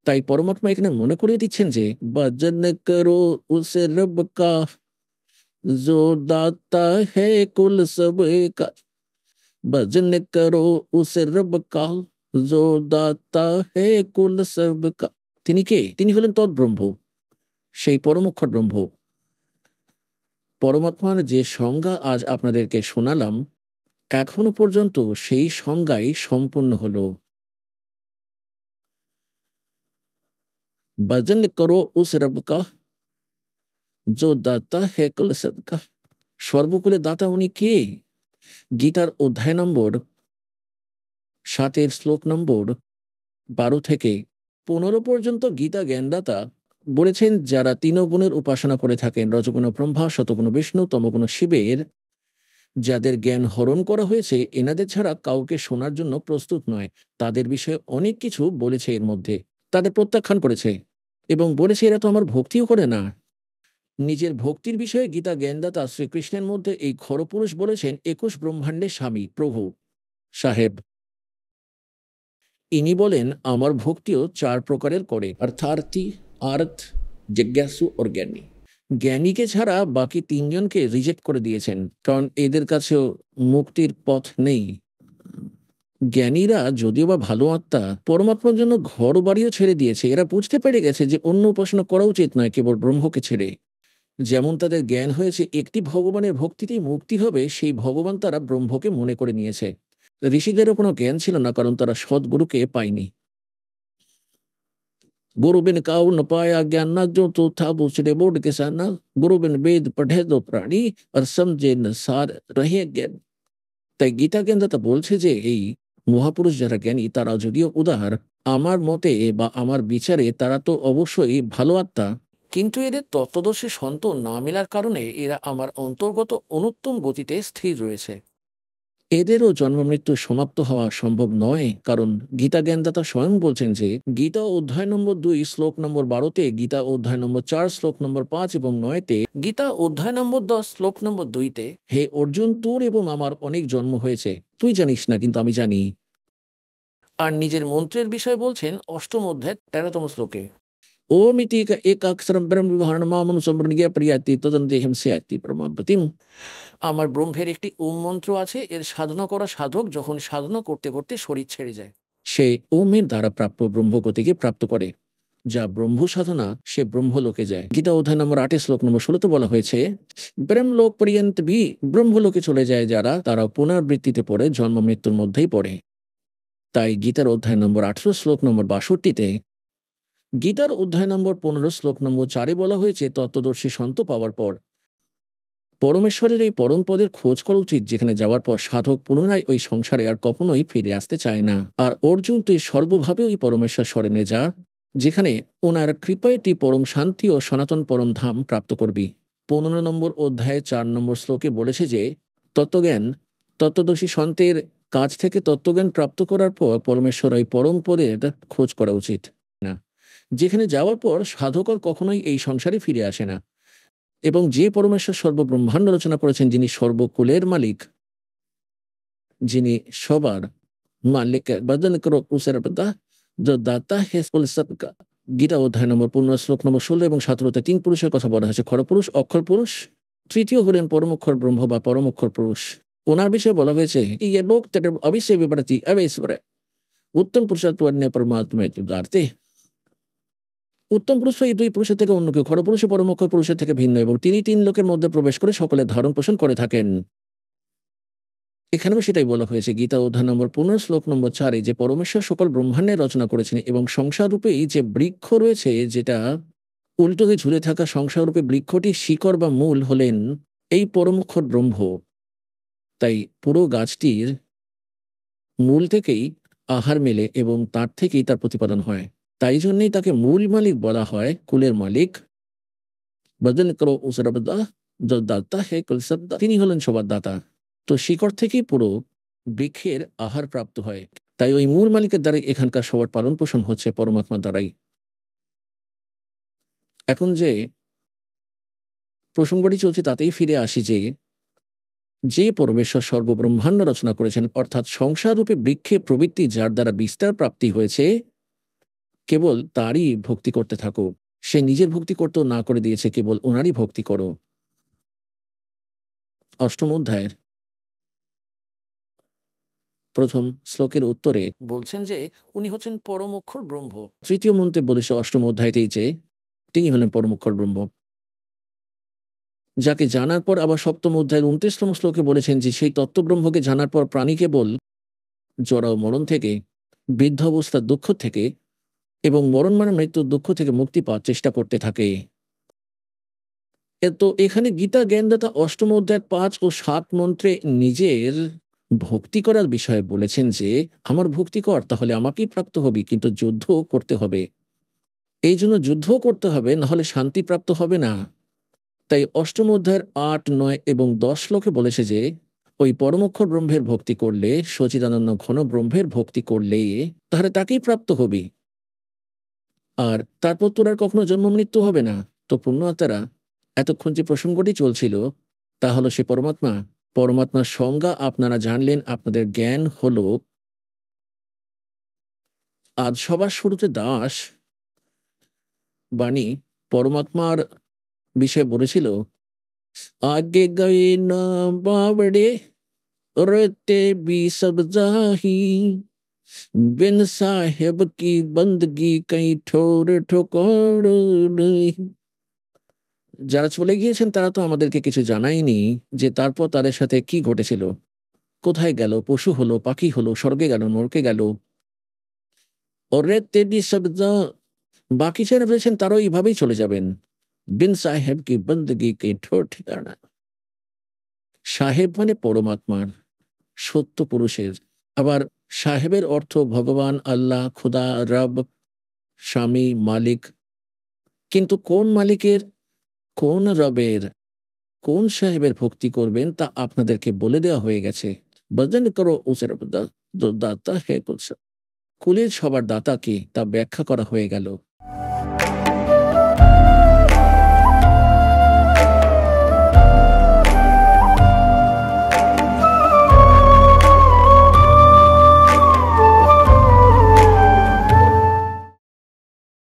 তাই পরমাত্মা এখানে মনে করিয়ে দিচ্ছেন যে ভজন করো উস রব কা जो दाता है कुल सबका भजन करो उस रब का जो दाता है कुल सबका। তিনি কে? তিনি হলেন তদ্ব্রহ্ম, সেই পরম অক্ষর ব্রহ্ম। পরমাত্মার যে সংজ্ঞা আজ আপনাদেরকে শোনালাম, এখনো পর্যন্ত সেই সংজ্ঞাই সম্পূর্ণ হলো। ভজন করো উস রব কা जो दाता है कुल सबका। সর্বকুলের দাতা উনি কে? গীতার অধ্যায় নম্বর 7 শ্লোক নম্বর 12 থেকে 15 পর্যন্ত গীতা জ্ঞানদাতা বলেছেন, যারা তিন গুণের উপাসনা করে থাকেন, রজগুণ ব্রহ্মা, শতগুণ বিষ্ণু, তমগুণ শিবের, যাদের জ্ঞান হরণ করা হয়েছে, এনাদের ছাড়া কাউকে শোনার জন্য প্রস্তুত নয়। তাদের বিষয়ে অনেক কিছু বলেছে, এর মধ্যে তাদের প্রত্যাখ্যান করেছে এবং বলেছে এরা তো আমার ভক্তিও করে না। নিজের ভক্তির বিষয়ে গীতা জ্ঞানদাতা শ্রীকৃষ্ণের মধ্যে এই খরপুরুষ বলেছেন 21 ব্রহ্মাণ্ডের স্বামী প্রভু সাহেব। ইনি বলেন আমার ভক্তিও 4 প্রকারের করে, অর্থার্থী, আর্থ, জিজ্ঞাসু আর জ্ঞানী। জ্ঞানীকে ছাড়া বাকি 3 জনকে রিজেক্ট করে দিয়েছেন, কারণ এদের কাছেও মুক্তির পথ নেই। জ্ঞানীরা যদিও বা ভালো আত্মা, পরমাত্মার জন্য ঘর বাড়িও ছেড়ে দিয়েছে। এরা বুঝতে পেরে গেছে যে অন্য উপাসনা করা উচিত নয়, কেবল ব্রহ্মকে ছেড়ে। যেমন তাদের জ্ঞান হয়েছে একটি ভগবানের ভক্তিতেই মুক্তি হবে, সেই ভগবান তারা ব্রহ্মকে মনে করে নিয়েছে। ঋষিদেরও কোনো জ্ঞান ছিল না, কারণ তারা সদ্গুরুকে পায়নি। गुरु बिन काऊ न पाया ज्ञान ना जो तो था दूसरे बोर्ड के साना। गुरु बिन वेद पढ़े दो प्राणी और समझे न सार रहे জ্ঞান। তাই গীতা জ্ঞানদাতা বলছে যে এই মহাপুরুষ যারা জ্ঞানী, তারা যদিও উদার, আমার মতে বা আমার বিচারে তারা তো অবশ্যই ভালো আত্মা, কিন্তু এদের তত্ত্বদর্শী সন্ত না মেলার কারণে এরা আমার অন্তর্গত অনুত্তম গতিতে স্থির রয়েছে। এদেরও জন্ম মৃত্যু সমাপ্ত হওয়া সম্ভব নয়, কারণ গীতা জ্ঞানদাতা স্বয়ং বলছেন যে গীতা অধ্যায় নম্বর 2 শ্লোক নম্বর 12-তে, গীতা অধ্যায় নম্বর 4 শ্লোক নম্বর 5 এবং 9-তে, গীতা অধ্যায় নম্বর 10 শ্লোক নম্বর 2-তে, হে অর্জুন, তোর এবং আমার অনেক জন্ম হয়েছে, তুই জানিস না কিন্তু আমি জানি। আর নিজের মন্ত্রের বিষয় বলছেন অষ্টম অধ্যায় 13তম শ্লোকে, ओम इति एक अक्षरम ब्रह्म विवरण मामनु संप्रज्ञा प्रियाति तदन्तेहम स्याति परमापतिम। আমার ব্রহ্মের একটি ওম মন্ত্র আছে, এর সাধনা করা সাধক যখন সাধনা করতে করতে শরীর ছেড়ে যায়, সে ওমের দ্বারা প্রাপ্য ব্রহ্মগতিকে প্রাপ্ত করে। যা ব্রহ্ম সাধনা, সে ব্রহ্মলোকে যায়। গীতা অধ্যায় নম্বর 8 শ্লোক নম্বর 16-তে বলা হয়েছে, ব্রহ্মলোক পর্যন্ত ভি, ব্রহ্মলোকে চলে যায় যারা, তারা পুনরাবৃত্তিতে পড়ে, জন্ম মৃত্যুর মধ্যেই পড়ে। তাই গীতার অধ্যায় নম্বর 18 শ্লোক নম্বর 62-তে, গীতার অধ্যায় নম্বর 15 শ্লোক নম্বর 4-এ বলা হয়েছে, তত্ত্বদর্শী সন্ত পাওয়ার পর পরমেশ্বরের এই পরম পদের খোঁজ করা উচিত, যেখানে যাওয়ার পর সাধক পুনরায় ওই সংসারে আর কখনোই ফিরে আসতে চায় না। আর অর্জুন, তুই সর্বভাবে ওই পরমেশ্বর স্মরণে যা, যেখানে ওনার কৃপায় তুই পরম শান্তি ও সনাতন পরম ধাম প্রাপ্ত করবি। 15 নম্বর অধ্যায়ে 4 নম্বর শ্লোকে বলেছে যে তত্ত্বজ্ঞান, তত্ত্বদর্শী সন্তের কাছ থেকে তত্ত্বজ্ঞান প্রাপ্ত করার পর পরমেশ্বর ওই পরম পদের খোঁজ করা উচিত না, যেখানে যাওয়ার পর সাধক আর কখনোই এই সংসারে ফিরে আসে না। এবং যে পরমেশ্বর সর্বব্রহ্মাণ্ড রচনা করেছেন, যিনি সর্বকুলের মালিক, যিনি সবার মালিক, বদন করো উসের বদা जो दाता है कुल सबका। গীতা অধ্যায় নম্বর 15 শ্লোক নম্বর 16 এবং 17-তে 3 পুরুষের কথা বলা হয়েছে, খরপুরুষ, অক্ষর পুরুষ, তৃতীয় হলেন পরমক্ষর ব্রহ্ম বা পরমক্ষর পুরুষ। ওনার বিষয়ে বলা হয়েছে, ये लोग तेरे अविश्य विपरीत अवैश्वर उत्तम पुरुषत्व अन्य परमात्मा उदारते। উত্তম পুরুষ এই 2 পুরুষের থেকে অন্য কেউ, খরপুরুষ পরমক্ষর পুরুষের থেকে ভিন্ন, এবং তিনি 3 লোকের মধ্যে প্রবেশ করে সকলের ধারণ পোষণ করে থাকেন। এখানেও সেটাই বলা হয়েছে গীতা অধ্যায় নম্বর 15 শ্লোক নম্বর 4-এ, যে পরমেশ্বর সকল ব্রহ্মাণ্ডের রচনা করেছেন এবং সংসার রূপেই যে বৃক্ষ রয়েছে, যেটা উল্টো হয়ে ঝুলে থাকা সংসার রূপে বৃক্ষটি শিকড় বা মূল হলেন এই পরমক্ষর ব্রহ্ম। তাই পুরো গাছটির মূল থেকেই আহার মেলে এবং তার থেকেই তার প্রতিপাদন হয়। তাই জন্যই তাকে মূল মালিক বলা হয়, কুলের মালিক। ভজন করো উস রবদা जो दाता है कुल सबदा। তিনি হলেন সবার দাতা। তো শিকড় থেকেই পুরো বৃক্ষের আহার প্রাপ্ত হয়। তাই ওই মূল মালিকের দ্বারাই এখানকার সবার পালন পোষণ হচ্ছে, পরমাত্মার দ্বারাই। এখন যে প্রসঙ্গটি চলছে তাতেই ফিরে আসি যে যে পরমেশ্বর সর্বব্রহ্মাণ্ড রচনা করেছেন, অর্থাৎ সংসার রূপে বৃক্ষে প্রবৃত্তি যার দ্বারা বিস্তার প্রাপ্তি হয়েছে, কেবল তারই ভক্তি করতে থাকো। সে নিজের ভক্তি করতেও না করে দিয়েছে, কেবল ওনারই ভক্তি করো। অষ্টম অধ্যায়ের প্রথম শ্লোকের উত্তরে বলছেন যে উনি হচ্ছেন পরম অক্ষর ব্রহ্ম। তৃতীয় মন্ত্রে বলেছে অষ্টম অধ্যায়তেই যে তিনি হলেন পরম অক্ষর ব্রহ্ম, যাকে জানার পর আবার সপ্তম অধ্যায়ের ২৯তম শ্লোকে বলেছেন যে সেই তত্ত্বব্রহ্মকে জানার পর প্রাণী কেবল জরা ও মরণ থেকে, বৃদ্ধ অবস্থার দুঃখ থেকে এবং মরণ মানে মৃত্যুর দুঃখ থেকে মুক্তি পাওয়ার চেষ্টা করতে থাকে। তো এখানে গীতা জ্ঞানদাতা অষ্টম অধ্যায় ৫ ও ৭ মন্ত্রে নিজের ভক্তি করার বিষয়ে বলেছেন যে আমার ভক্তি কর, তাহলে আমাকেই প্রাপ্ত হবি, কিন্তু যুদ্ধ করতে হবে। এই জন্য যুদ্ধ করতে হবে, নাহলে শান্তি প্রাপ্ত হবে না। তাই অষ্টম অধ্যায়ের ৮, ৯ এবং ১০ শ্লোকে বলেছে যে ওই পরমক্ষর ব্রহ্মের ভক্তি করলে, সচিদানন্দ ঘন ব্রহ্মের ভক্তি করলে তাহলে তাকেই প্রাপ্ত হবি, আর তারপর তোর আর কখনো জন্ম মৃত্যু হবে না। তো পুণ্যাত্মারা, এতক্ষণ যে প্রসঙ্গটি চলছিল তা হলো সে পরমাত্মা। পরমাত্মার সংজ্ঞা আপনারা জানলেন, আপনাদের জ্ঞান হলো। আজ সবার শুরুতে দাস বাণী পরমাত্মার বিষয়ে বলেছিল, আগে গয়ে না বাবড়ে रहते भी सब जाही, बिन साहेब की बंदगी कहीं ठोर ठोकर नहीं। যারা চলে গিয়েছেন তারা তো আমাদেরকে কিছু জানায়নি যে তারপর তাদের সাথে কি ঘটেছিল, কোথায় গেল, পশু হলো, পাখি হলো, স্বর্গে গেল, নরকে গেল। रहते भी सब जा, বাকি যারা রয়েছেন তারাও এইভাবেই চলে যাবেন। বিন সাহেব কি বন্দগি কে ঠোঁট ঠিকানা। সাহেব মানে পরমাত্মার, সত্য পুরুষের। আবার সাহেবের অর্থ ভগবান, আল্লাহ, খুদা, রব, স্বামী, মালিক। কিন্তু কোন মালিকের, কোন রবের, কোন সাহেবের ভক্তি করবেন তা আপনাদেরকে বলে দেওয়া হয়ে গেছে। ভজন করো উসের দাতা হে কুলস। কুলের সবার দাতা কে তা ব্যাখ্যা করা হয়ে গেল।